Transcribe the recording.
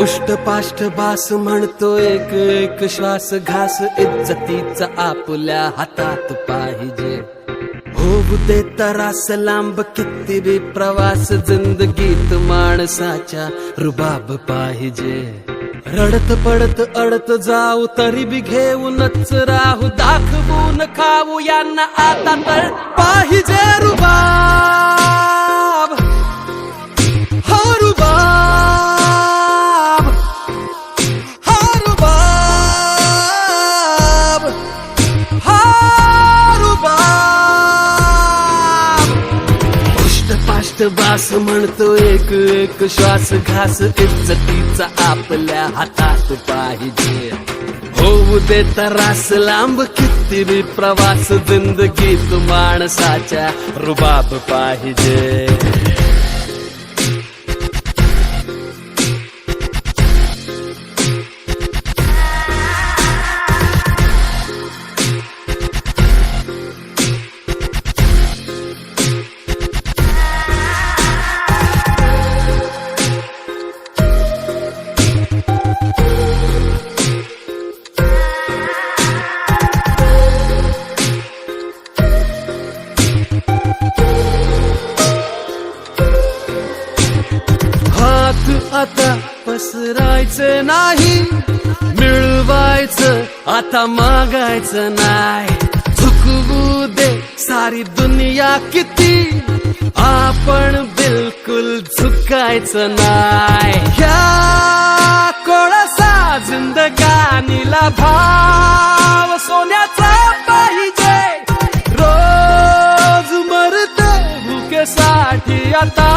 उष्ट पाष्ट बास म्हणतो एक एक श्वास घास इज्जतीचा आपल्या हातात पाहिजे. होऊ दे तरास लांब किती बी प्रवास जिंदगीत माणसाच्या रुबाब पाहिजे. रडत पडत अडत जाऊ तरी बी घेऊनच राहू दाखवून खाऊ यांना आता तर पाहिजे रुबाब. हा रुबाब, हा रुबाब, हा रुबाब. उष्ट बास म्हणतो एक एक श्वास घास इज्जतीचा आपल्या हातात पाहिजे. होऊ दे तरास लांब किती बी प्रवास जिंदगीत माणसाच्या रुबाब पाहिजे. आता पसरायचं नाही, मिळवायचं आता मागायचं नाही. झुकवू दे सारी दुनिया किती, आपण बिलकुल झुकायचं नाही. ह्या कोळसा जिंदगानीला भाव सोन्याचा पाहिजे. रोज मरत भुकेसाठी आता